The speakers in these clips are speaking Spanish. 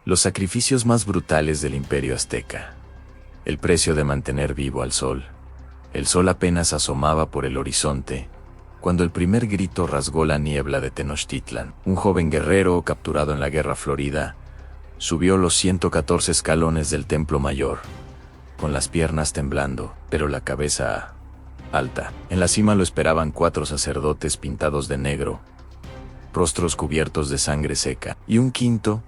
Los sacrificios más brutales del Imperio Azteca. El precio de mantener vivo al sol. El sol apenas asomaba por el horizonte, cuando el primer grito rasgó la niebla de Tenochtitlan. Un joven guerrero, capturado en la Guerra Florida, subió los 114 escalones del Templo Mayor, con las piernas temblando, pero la cabeza alta. En la cima lo esperaban 4 sacerdotes pintados de negro, rostros cubiertos de sangre seca, y un quinto,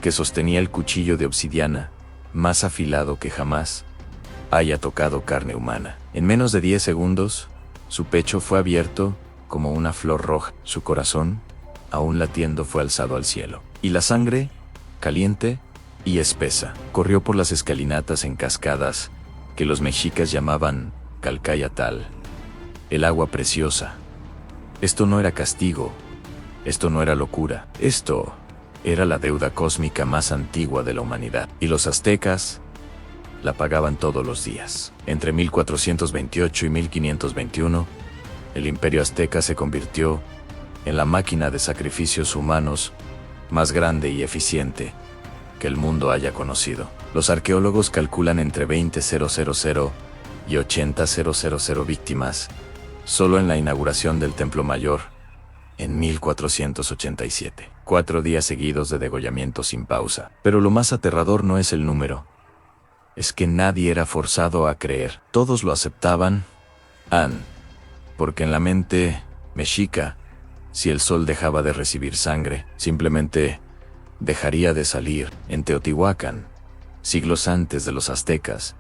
que sostenía el cuchillo de obsidiana, más afilado que jamás haya tocado carne humana. En menos de 10 segundos, su pecho fue abierto como una flor roja. Su corazón, aún latiendo, fue alzado al cielo. Y la sangre, caliente y espesa, corrió por las escalinatas en cascadas que los mexicas llamaban Calcayatal, el agua preciosa. Esto no era castigo, esto no era locura, esto era la deuda cósmica más antigua de la humanidad. Y los aztecas la pagaban todos los días. Entre 1428 y 1521, el Imperio Azteca se convirtió en la máquina de sacrificios humanos más grande y eficiente que el mundo haya conocido. Los arqueólogos calculan entre 20.000 y 80.000 víctimas solo en la inauguración del Templo Mayor en 1487. 4 días seguidos de degollamiento sin pausa. Pero lo más aterrador no es el número. Es que nadie era forzado a creer. Todos lo aceptaban, porque en la mente mexica, si el sol dejaba de recibir sangre, simplemente dejaría de salir. En Teotihuacán, siglos antes de los aztecas,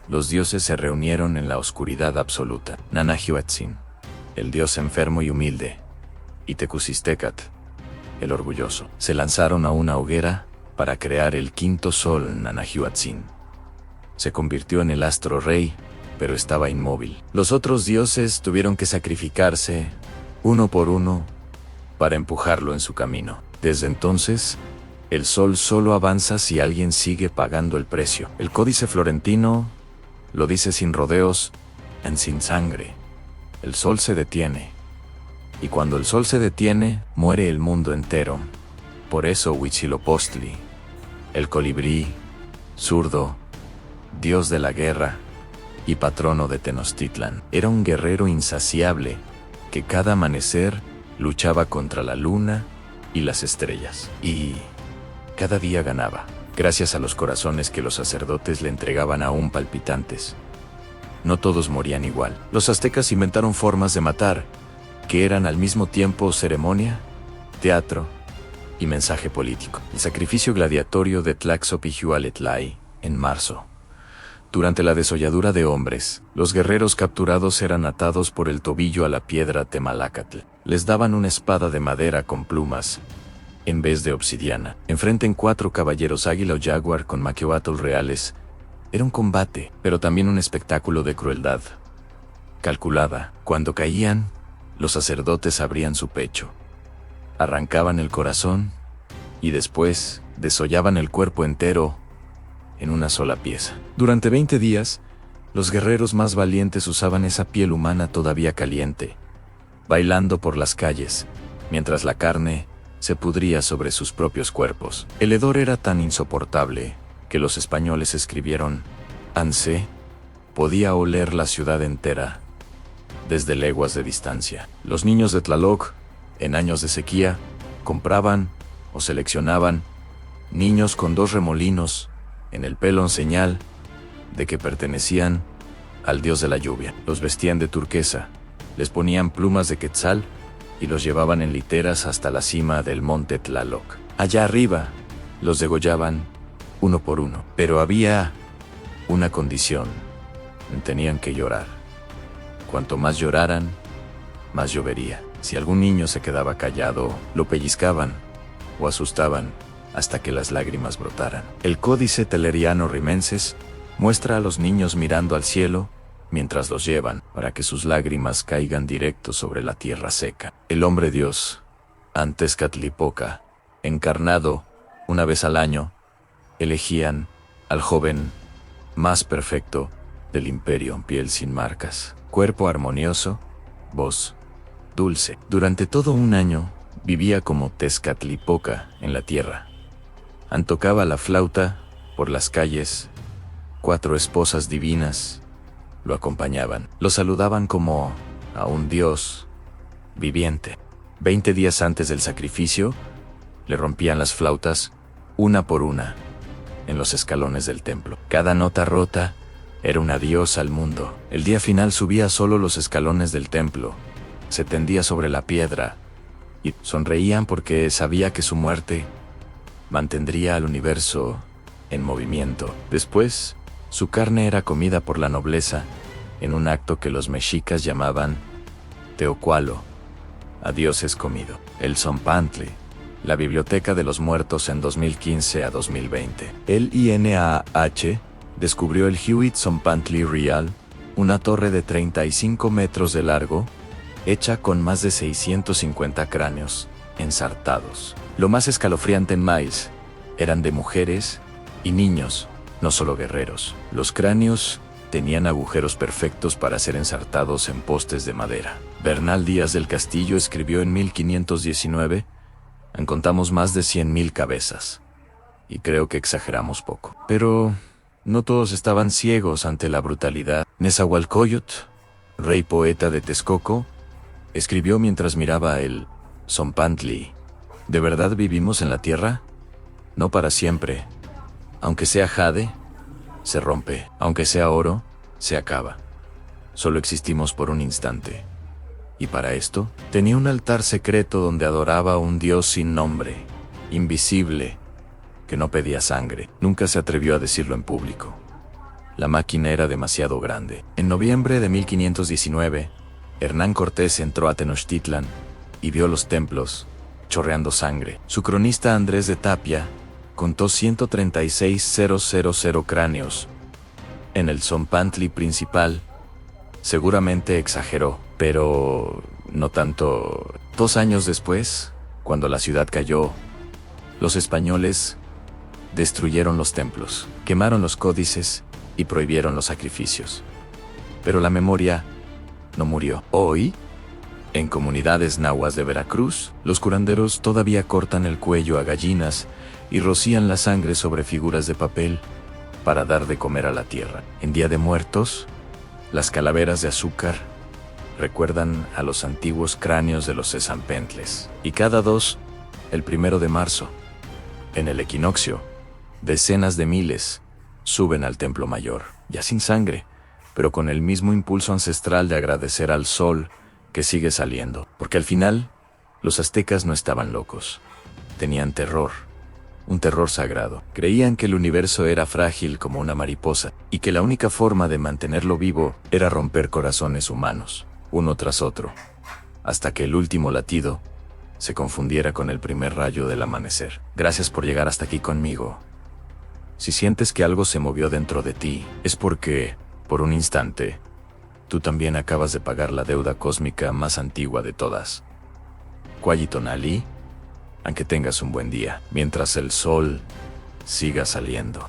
los dioses se reunieron en la oscuridad absoluta. Nanahuatzin, el dios enfermo y humilde, y Tecusistecatl, el orgulloso, se lanzaron a una hoguera para crear el quinto sol. Nanahuatzin se convirtió en el astro rey, pero estaba inmóvil. Los otros dioses tuvieron que sacrificarse, uno por uno, para empujarlo en su camino. Desde entonces, el sol solo avanza si alguien sigue pagando el precio. El Códice Florentino lo dice sin rodeos, sin sangre. El sol se detiene. Y cuando el sol se detiene, muere el mundo entero. Por eso Huitzilopochtli, el colibrí, zurdo, dios de la guerra y patrono de Tenochtitlan, era un guerrero insaciable que cada amanecer luchaba contra la luna y las estrellas. Y cada día ganaba, gracias a los corazones que los sacerdotes le entregaban aún palpitantes. No todos morían igual. Los aztecas inventaron formas de matar que eran al mismo tiempo ceremonia, teatro y mensaje político. El sacrificio gladiatorio de Tlaxopihualetlay, en marzo. Durante la desolladura de hombres, los guerreros capturados eran atados por el tobillo a la piedra Temalacatl. Les daban una espada de madera con plumas, en vez de obsidiana. Enfrenten 4 caballeros águila o jaguar con maquioatl reales. Era un combate, pero también un espectáculo de crueldad calculada. Cuando caían, los sacerdotes abrían su pecho, arrancaban el corazón y después desollaban el cuerpo entero en una sola pieza. Durante 20 días, los guerreros más valientes usaban esa piel humana todavía caliente, bailando por las calles, mientras la carne se pudría sobre sus propios cuerpos. El hedor era tan insoportable que los españoles escribieron: Anse podía oler la ciudad entera desde leguas de distancia. Los niños de Tlaloc, en años de sequía, compraban o seleccionaban niños con 2 remolinos en el pelo en señal de que pertenecían al dios de la lluvia. Los vestían de turquesa, les ponían plumas de quetzal y los llevaban en literas hasta la cima del monte Tlaloc. Allá arriba, los degollaban uno por uno. Pero había una condición: tenían que llorar. Cuanto más lloraran, más llovería. Si algún niño se quedaba callado, lo pellizcaban o asustaban hasta que las lágrimas brotaran. El Códice Telleriano Rimenses muestra a los niños mirando al cielo mientras los llevan, para que sus lágrimas caigan directo sobre la tierra seca. El hombre Dios, Tezcatlipoca, encarnado una vez al año, elegían al joven más perfecto del imperio: piel sin marcas, cuerpo armonioso, voz dulce. Durante todo un año vivía como Tezcatlipoca en la tierra, Tocaba la flauta por las calles. 4 esposas divinas lo acompañaban. Lo saludaban como a un dios viviente. 20 días antes del sacrificio, le rompían las flautas una por una en los escalones del templo. Cada nota rota era un adiós al mundo. El día final subía solo los escalones del templo, se tendía sobre la piedra y sonreían porque sabía que su muerte mantendría al universo en movimiento. Después, su carne era comida por la nobleza en un acto que los mexicas llamaban teocualo, a dioses comido. El Zompantli, la Biblioteca de los Muertos en 2015 a 2020. El INAH descubrió el Hewitt Zompantli Real, una torre de 35 metros de largo, hecha con más de 650 cráneos ensartados. Lo más escalofriante en más, eran de mujeres y niños, no solo guerreros. Los cráneos tenían agujeros perfectos para ser ensartados en postes de madera. Bernal Díaz del Castillo escribió en 1519, encontramos más de 100,000 cabezas. Y creo que exageramos poco. Pero no todos estaban ciegos ante la brutalidad. Nezahualcóyotl, rey poeta de Texcoco, escribió mientras miraba el Zompantli: ¿de verdad vivimos en la tierra? No para siempre. Aunque sea jade, se rompe. Aunque sea oro, se acaba. Solo existimos por un instante. Y para esto, tenía un altar secreto donde adoraba a un dios sin nombre, invisible, que no pedía sangre. Nunca se atrevió a decirlo en público. La máquina era demasiado grande. En noviembre de 1519, Hernán Cortés entró a Tenochtitlan y vio los templos chorreando sangre. Su cronista Andrés de Tapia contó 136,000 cráneos en el Zompantli principal. Seguramente exageró, pero no tanto. 2 años después, cuando la ciudad cayó, los españoles destruyeron los templos, quemaron los códices y prohibieron los sacrificios. Pero la memoria no murió. Hoy, en comunidades nahuas de Veracruz, los curanderos todavía cortan el cuello a gallinas y rocían la sangre sobre figuras de papel para dar de comer a la tierra. En Día de Muertos, las calaveras de azúcar recuerdan a los antiguos cráneos de los Sesampentles. Y cada 2, el 1 de marzo, en el equinoccio, decenas de miles suben al templo mayor, ya sin sangre, pero con el mismo impulso ancestral de agradecer al sol que sigue saliendo. Porque al final, los aztecas no estaban locos. Tenían terror, un terror sagrado. Creían que el universo era frágil como una mariposa, y que la única forma de mantenerlo vivo era romper corazones humanos, uno tras otro, hasta que el último latido se confundiera con el primer rayo del amanecer. Gracias por llegar hasta aquí conmigo. Si sientes que algo se movió dentro de ti, es porque, por un instante, tú también acabas de pagar la deuda cósmica más antigua de todas. Cuayitonali, aunque tengas un buen día, mientras el sol siga saliendo.